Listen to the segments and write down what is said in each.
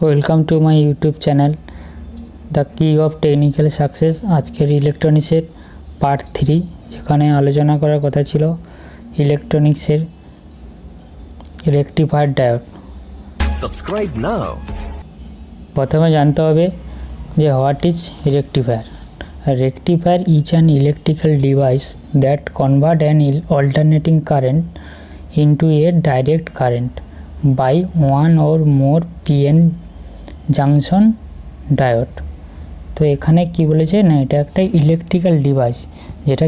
Welcome to my YouTube channel the কি of technical success. আজকের ইলেকট্রনিক্সের পার্ট 3, যেখানে আলোচনা করার কথা ছিল ইলেকট্রনিক্সের রেকটিফায়ার ডায়োড। সাবস্ক্রাইব নাও। প্রথমে জানতে হবে যে what is rectifier. Rectifier is an electrical device that convert an alternating current into a direct current by one or more PN junction diode. তো এখানে কি বলেছে না, এটা একটা ইলেকট্রিক্যাল ডিভাইস যেটা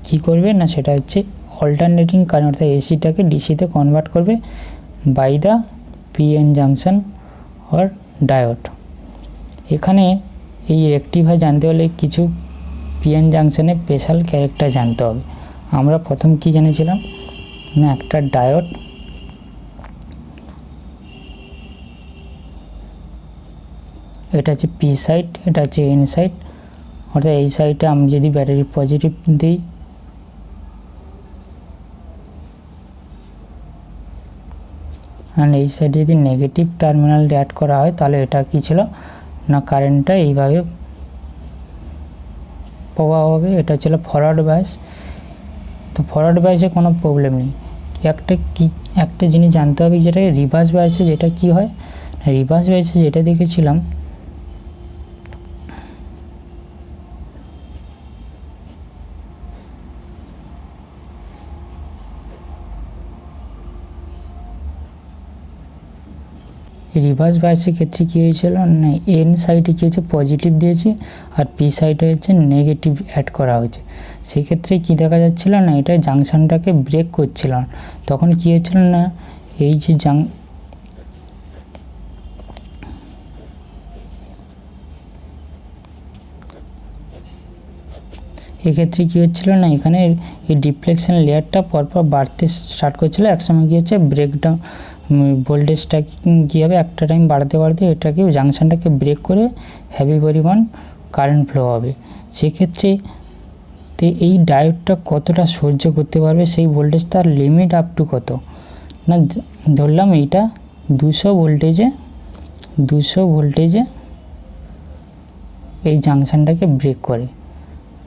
কি করবে না, সেটা হচ্ছে অল্টারনেটিং কারেন্ট অর্থাৎ এসিটাকে ডিসিতে কনভার্ট করবে by the PN junction or diode. এখানে এই রেকটিফায়ার জানতে হলে কিছু পিএন জাংশনের স্পেশাল ক্যারেক্টার জানতে হবে। আমরা প্রথম কি জেনেছিলাম না, একটা ডায়োড এটা হচ্ছে পি সাইড, এটা হচ্ছে এন সাইড। অর্থাৎ এই সাইডে আমি যদি ব্যাটারি পজিটিভ দিই আর এই সাইডে যদি নেগেটিভ টার্মিনাল অ্যাড করা হয়, তাহলে এটা কি ছিল না, কারেন্টটা এইভাবে প্রবাহ হবে। এটা ছিল ফরওয়ার্ড বায়াস। তো ফরওয়ার্ড বায়াসে কোনো প্রবলেম নেই। একটা জিনিস জানতে হবে, যেটা রিভার্স বায়াসে যেটা কি হয়, রিভার্স বায়াসে যেটা দেখেছিলাম রিভার্স বায়াসের ক্ষেত্রে কী হয়েছিল না, এন সাইডে কী হচ্ছে পজিটিভ দিয়েছে আর পি সাইডে হচ্ছে নেগেটিভ অ্যাড করা হয়েছে। সেক্ষেত্রে কী দেখা যাচ্ছিল না, এটা জাংশনটাকে ব্রেক করছিল না। তখন কী হচ্ছিল না, এই যে এক্ষেত্রে কী হচ্ছিল না, এখানে এই ডিফ্লেকশন লেয়ারটা পরপর বাড়তে স্টার্ট করছিল। একসময় কী হচ্ছে ব্রেকডাউন ভোল্টেজটা কী হবে, একটা টাইম বাড়তে বাড়তে এটাকে জাংশনটাকে ব্রেক করে হেভি পরিমাণ কারেন্ট ফ্লো হবে। সেক্ষেত্রে এই ডায়োডটা কতটা সহ্য করতে পারবে, সেই ভোল্টেজ তার লিমিট আপ টু কত না, ধরলাম এইটা 200 ভোল্টেজে এই জাংশনটাকে ব্রেক করে।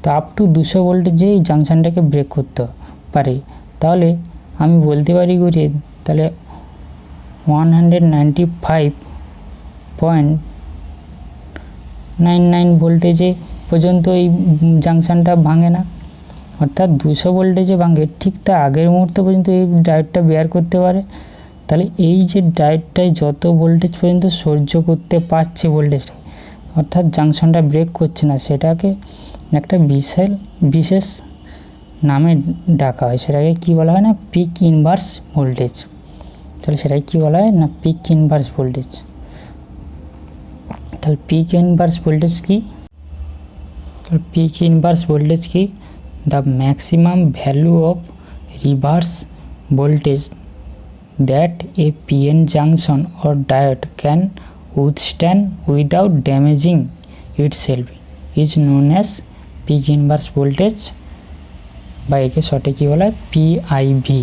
তো আপ টু 200 ভোল্টেজে এই জাংশনটাকে ব্রেক করতে পারে। তাহলে আমি বলতে পারি করে, তাহলে 195.99 ভোল্টেজে পর্যন্ত এই জাংশনটা ভাঙে না, অর্থাৎ 200 ভোল্টেজে ভাঙে। ঠিক তার আগের মুহূর্ত পর্যন্ত এই ডায়োডটা বেয়ার করতে পারে। তাহলে এই যে ডায়োডটায় যত ভোল্টেজ পর্যন্ত সহ্য করতে পারছে ভোল্টেজটা, অর্থাৎ জাংশনটা ব্রেক করছে না, সেটাকে একটা বিশেষ নামে ডাকা হয়। সেটাকে কী বলা হয় না, পিক ইনভার্স ভোল্টেজ। তাহলে সেটাই কী বলা হয় না, পিক ইনভার্স ভোল্টেজ। তাহলে পিক ইনভার্স ভোল্টেজ কি, the maximum value of reverse voltage that a PN junction or diode can withstand without damaging itself is known as peak inverse voltage, বা একে শর্টে কী বলা হয়, পিআইভি।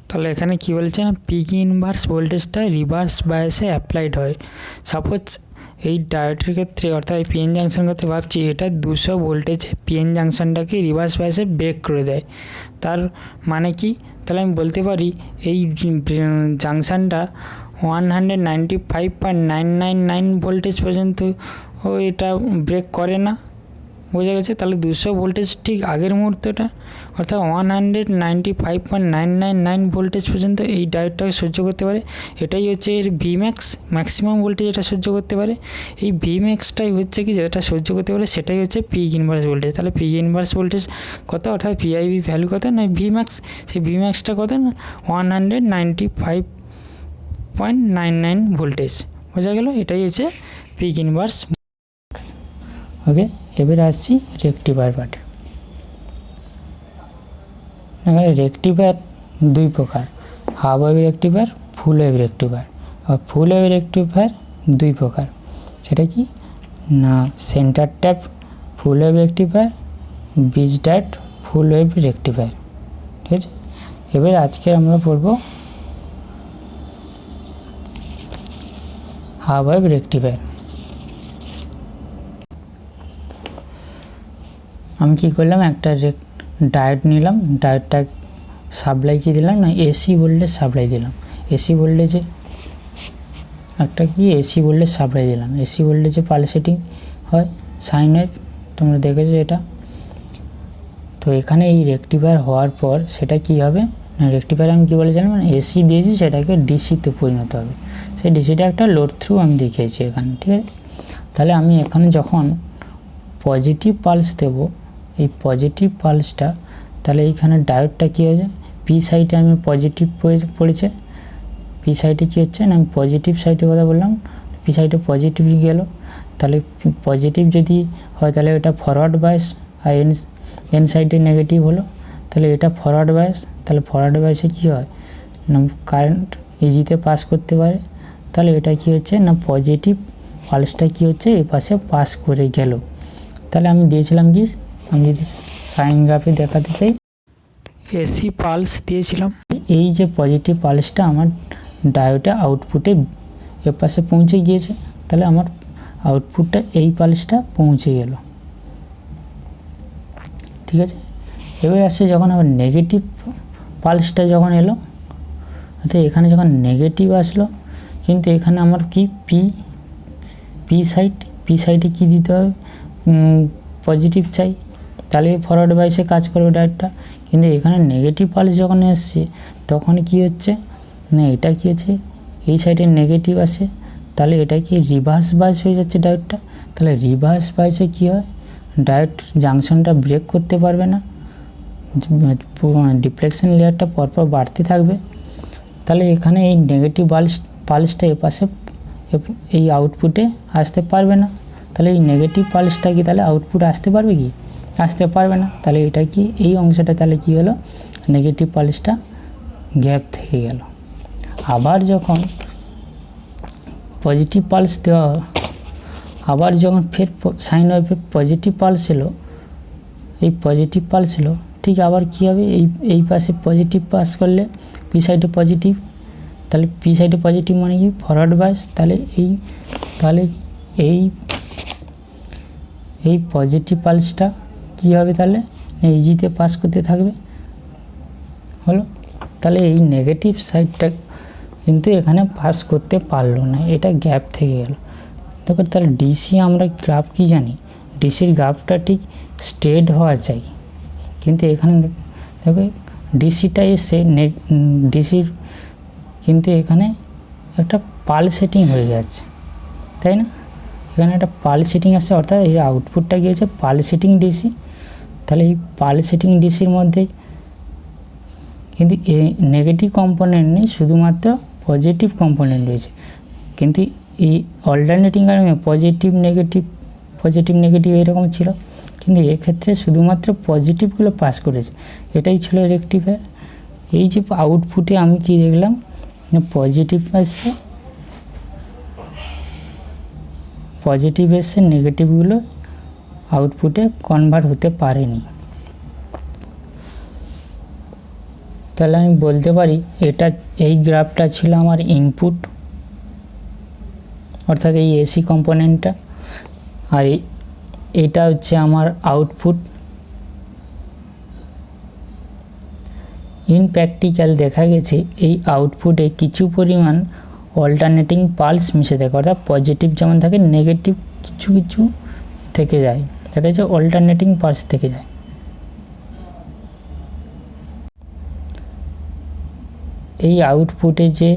তাহলে এখানে কী বলছে না, পিক ইনভার্স ভোল্টেজটা রিভার্স বায়াসে অ্যাপ্লাইড হয়। সাপোজ এই ডায়োডের ক্ষেত্রে অর্থাৎ এই পিএন জাংশন ক্ষেত্রে ভাবছি এটা 200 ভোল্টেজে পিএন জাংশনটাকে রিভার্স বায়াসে ব্রেক করে দেয়। তার মানে কি, তাহলে আমি বলতে পারি এই জাংশনটা 195.999 ভোল্টেজ পর্যন্ত এটা ব্রেক করে না। বোঝা গেছে? তাহলে 200 ভোল্টেজ ঠিক আগের মুহূর্তটা, অর্থাৎ 195.999 ভোল্টেজ পর্যন্ত এই ডায়োডটাকে সহ্য করতে পারে। এটাই হচ্ছে এর ম্যাক্সিমাম ভোল্টেজ এটা সহ্য করতে পারে। এই ম্যাক্সটাই হচ্ছে কি যেটা সহ্য করতে পারে, সেটাই হচ্ছে পিক ইনভার্স ভোল্টেজ। তাহলে পিক ইনভার্স ভোল্টেজ কত, অর্থাৎ পিআইভি ভ্যালু কত না, ম্যাক্স। সেই ম্যাক্সটা কত না, 195.99 ভোল্টেজ। বোঝা গেল? এটাই হচ্ছে পিক ইনভার্স। ওকে, এবার আসছি রেকটিফায়ার পার্টে। এখানে রেকটিফায়ার দুই প্রকার, half wave rectifier, full wave rectifier. আর ফুল ওয়েভ রেকটিফায়ার দুই প্রকার, সেটা কি না, centre tap full wave rectifier, bridge diode full wave rectifier. ঠিক আছে, এবার আজকে আমরা পড়ব হাফ ওয়েভ রেকটিফায়ার। আমি কী করলাম, একটা ডায়োড নিলাম, ডায়োডটা সাপ্লাই কী দিলাম না এসি ভোল্টেজ সাপ্লাই দিলাম। এসি ভোল্টেজে একটা কি এসি ভোল্টেজ সাপ্লাই দিলাম। এসি ভোল্টেজে পালসেটিং হয়, সাইন ওয়েভ, তোমরা দেখেছো এটা। তো এখানে এই রেকটিফায়ার হওয়ার পর সেটা কি হবে না, রেকটিফায়ার আমি কী বলেছিলাম মানে এসি দিয়েছি, সেটাকে ডিসিতে পরিণত হবে। সেই ডিসিটা একটা লোড থ্রু আমি দেখিয়েছি এখানে, ঠিক আছে। তাহলে আমি এখানে যখন পজিটিভ পালস দেবো, এই পজিটিভ পালসটা, তাহলে এইখানে ডায়োডটা কী হয়েছে, পি সাইডে আমি পজিটিভ পড়েছে, পি সাইডে কী হচ্ছে না, আমি পজিটিভ সাইডের কথা বললাম, পি সাইডে পজিটিভ গেল। তাহলে পজিটিভ যদি হয় তাহলে এটা ফরওয়ার্ড বায়াস, আর এন সাইডে নেগেটিভ হলো, তাহলে এটা ফরওয়ার্ড বায়াস। তাহলে ফরওয়ার্ড বায়াসে কী হয় না, কারেন্ট ইজিতে পাস করতে পারে। তাহলে এটা কি হচ্ছে না, পজিটিভ পালসটা কি হচ্ছে এই পাশে পাস করে গেল। তাহলে আমি দিয়েছিলাম কি, আমি যদি সাইন গ্রাফে দেখাতে চাই, এসি পালস দিয়েছিলাম। এই যে পজিটিভ পালসটা আমার ডায়োডে আউটপুটে এ পাশে পৌঁছে গিয়েছে, তাহলে আমার আউটপুটটা এই পালসটা পৌঁছে গেল, ঠিক আছে। এবার আসছে যখন আবার নেগেটিভ পালসটা যখন এলো, অর্থাৎ এখানে যখন নেগেটিভ আসলো, কিন্তু এখানে আমার কি পি সাইডে কী দিতে হবে, পজিটিভ চাই, তাহলে ফরওয়ার্ড বাইসে কাজ করবে ডায়োডটা। কিন্তু এখানে নেগেটিভ পালস যখন এসছে তখন কি হচ্ছে না, এটা কি হচ্ছে এই সাইডে নেগেটিভ আসে, তাহলে এটা কি রিভার্স বাইস হয়ে যাচ্ছে ডায়োডটা। তাহলে রিভার্স বাইসে কী হয়, ডায়োড জাংশনটা ব্রেক করতে পারবে না, ডিফ্লেকশন লেয়ারটা পরপর বাড়তে থাকবে। তাহলে এখানে এই নেগেটিভ পালসটা এপাশে এই আউটপুটে আসতে পারবে না। তাহলে এই নেগেটিভ পালসটা কি তাহলে আউটপুট আসতে পারবে কি, আসতে পারবে না। তাহলে এটা কি এই অংশটা তাহলে কি হলো, নেগেটিভ পালসটা গ্যাপ থেকে গেল। আবার যখন পজিটিভ পালস দেওয়া, আবার যখন ফের সাইন ওয়েভে পজিটিভ পালস এলো, এই পজিটিভ পালস এলো, ঠিক আবার কী হবে, এই পাশে পজিটিভ পাস করলে পি সাইডে পজিটিভ, তাহলে পি সাইডে পজিটিভ মানে কি ফরওয়ার্ড বায়াস। তাহলে এই পজিটিভ পালসটা কী হবে, তাহলে ইজিতে পাস করতে থাকবে, হলো। তাহলে এই নেগেটিভ সাইডটা কিন্তু এখানে পাস করতে পারলো না, এটা গ্যাপ থেকে গেল। দেখো তাহলে ডিসি আমরা গ্রাফ কি জানি, ডিসির গ্রাফটা ঠিক স্ট্রেট হওয়া চাই, কিন্তু এখানে দেখো ডিসিটা এসে ডিসির কিন্তু এখানে একটা পালসেটিং হয়ে যাচ্ছে, তাই না। এখানে একটা পালসেটিং আসছে, অর্থাৎ এর আউটপুটটা কী হচ্ছে পালসেটিং ডিসি। তাহলে এই পালসেটিং ডিসির মধ্যে কিন্তু নেগেটিভ কম্পোনেন্ট নেই, শুধুমাত্র পজিটিভ কম্পোনেন্ট রয়েছে। কিন্তু এই অল্টারনেটিং কারণে পজিটিভ নেগেটিভ এরকম ছিল, কিন্তু এক্ষেত্রে শুধুমাত্র পজিটিভগুলো পাস করেছে, এটাই ছিল রেকটিফায়ার। এই যে আউটপুটে আমি কি দেখলাম, পজিটিভ এসছে, নেগেটিভগুলো আউটপুটে কনভার্ট হতে পারেনি। তাহলে আমি বলতে পারি এই গ্রাফটা ছিল আমার ইনপুট, অর্থাৎ এই এসি কম্পোনেন্টটা, আর এটা হচ্ছে আমার আউটপুট। ইন প্র্যাকটিক্যাল দেখা গেছে এই আউটপুটে কিছু পরিমাণ অল্টারনেটিং পালস মিশে থাকে, অর্থাৎ পজিটিভ যেমন থাকে নেগেটিভ কিছু থেকে যায়, সেটা হচ্ছে অল্টারনেটিং পালস থেকে যায়। এই আউটপুটে যে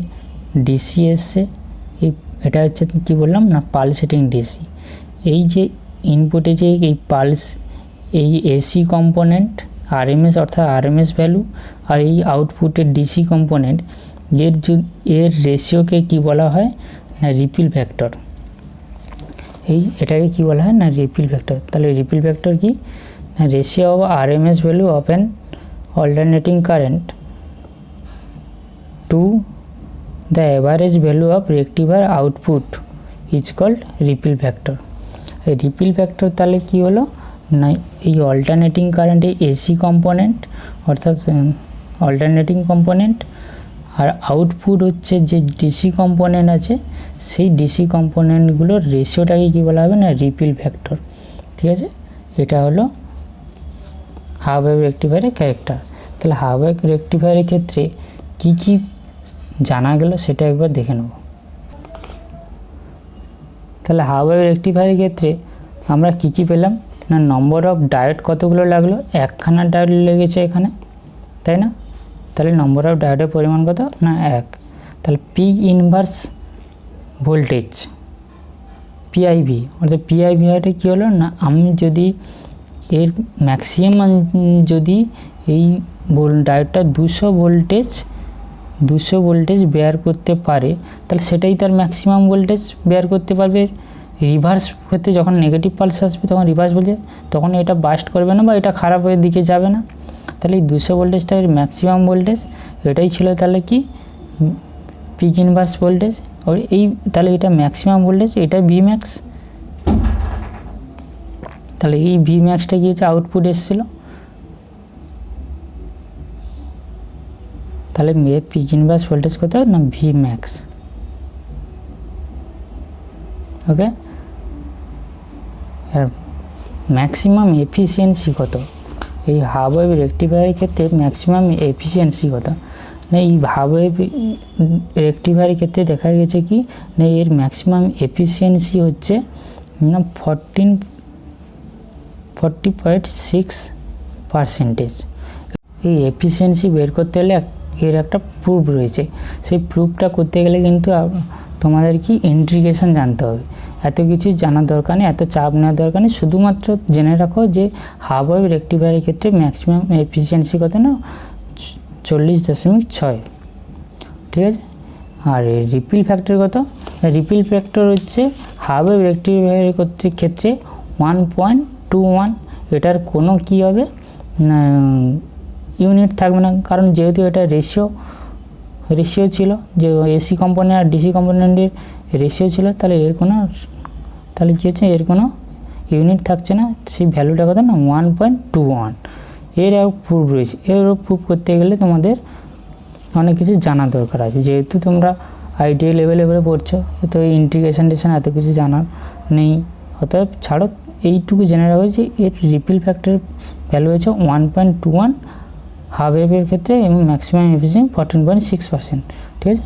ডিসি এসছে, এটা হচ্ছে কি বললাম না পালসেটিং ডিসি। এই যে ইনপুটে যে এই পালস, এই এসি কম্পোনেন্ট আরএমএস অর্থাৎ আরএমএস ভ্যালু, আর এই আউটপুটের ডিসি কম্পোনেন্ট এর রেশিওকে কি বলা হয় না রিপিল ভেক্টর। এটাকে কি বলা হয় না রিপিল ভেক্টর। তাহলে রিপিল ভেক্টর কি না ratio of RMS value of an alternating current to the average value of rectifier output is called ripple factor. এই রিপিল ভেক্টর তাহলে কি হলো না এই অল্টারনেটিং কারেন্টে এসি কম্পোনেন্ট অর্থাৎ অল্টারনেটিং কম্পোনেন্ট আর আউটপুট হচ্ছে যে ডিসি কম্পোনেন্ট আছে, সেই ডিসি কম্পোনেন্টগুলোর রেশিওটাকে কী বলা হবে না রিপিল ফ্যাক্টর। ঠিক আছে, এটা হলো হাফ ওয়েভ রেকটিফায়ারের ক্যারেক্টার। তাহলে হাফ ওয়েভ রেকটিফায়ারের ক্ষেত্রে কি কি জানা গেল সেটা একবার দেখে নেব। তাহলে হাফ ওয়েভ রেকটিফায়ারের ক্ষেত্রে আমরা কি কি পেলাম না, নম্বর অফ ডায়োড কতগুলো লাগলো, একখানা ডায়োড লেগেছে এখানে, তাই না? তাহলে নম্বর অফ ডায়োডের পরিমাণ কত না 1। তাহলে পি ইনভার্স ভোল্টেজ পিআইভি, অর্থাৎ পিআইভিটা কী হলো না, আমি যদি এর ম্যাক্সিমাম যদি এই ডায়োডটা 200 ভোল্টেজ বেয়ার করতে পারে, তাহলে সেটাই তার ম্যাক্সিমাম ভোল্টেজ বেয়ার করতে পারবে। রিভার্স ক্ষেত্রে যখন নেগেটিভ পালস আসবে তখন রিভার্স বলছে, তখন এটা বাস্ট করবে না বা এটা খারাপের দিকে যাবে না। তাহলে এই 200 ভোল্টেজটা এর ম্যাক্সিমাম ভোল্টেজ, এটাই ছিল তাহলে কি পিক ইনভার্স ভোল্টেজ। আর এই তাহলে এটা ম্যাক্সিমাম ভোল্টেজ, এটা ভি ম্যাক্স। তাহলে এই ভি ম্যাক্সটা কি হচ্ছে আউটপুট এসেছিলো, তাহলে পিক ইনভার্স ভোল্টেজ কত না ভি ম্যাক্স। ওকে, আর ম্যাক্সিমাম এফিসিয়েন্সি কত, এই হাফ ওয়েভ রেকটিফায়ারের ক্ষেত্রে ম্যাক্সিমাম এফিসিয়েন্সি কত না, এই হাফ ওয়েভ রেকটিফায়ারের ক্ষেত্রে দেখা গেছে কি না এর ম্যাক্সিমাম এফিসিয়েন্সি হচ্ছে না 40.6%। এই এফিসিয়েন্সি বের করতে হলে এর একটা প্রুফ রয়েছে, সেই প্রুফটা করতে গেলে কিন্তু তোমাদের কি ইন্টিগ্রেশন জানতে হবে। এত কিছু জানার দরকার নেই, এত চাপ নেওয়ার দরকার নেই, শুধুমাত্র জেনে রাখো যে হাফ ওয়েভ রেকটিফায়ারের ক্ষেত্রে ম্যাক্সিমাম এফিসিয়েন্সি কত না 40.6। ঠিক আছে, আর রিপিল ফ্যাক্টর কত, রিপিল ফ্যাক্টর হচ্ছে হাফ ওয়েভ রেকটিফায়ারের ক্ষেত্রে 1.21। এটার কোনো কি হবে না ইউনিট থাকবে না, কারণ যেহেতু এটা রেশিও ছিল যে এসি কম্পোনেন্ট আর ডিসি কম্পোনেন্টের রেশিও ছিল, তাহলে তাহলে কী হচ্ছে এর কোনো ইউনিট থাকছে না, সেই ভ্যালুটা কত না 1.21। এর প্রুফ রয়েছে, এর প্রুফ করতে গেলে তোমাদের অনেক কিছু জানা দরকার আছে, যেহেতু তোমরা আইটিআই লেভেলে পড়ছো, তো ইন্টিগ্রেশন এত কিছু জানার নেই। অতএব ছাড়ো, এইটুকু জেনে রাখো যে এর রিপিল ফ্যাক্টরের ভ্যালু হচ্ছে 1.21 হাফ ওয়েভের ক্ষেত্রে এবং ম্যাক্সিমাম এফিসিয়েন্সি 14.6%। ঠিক আছে।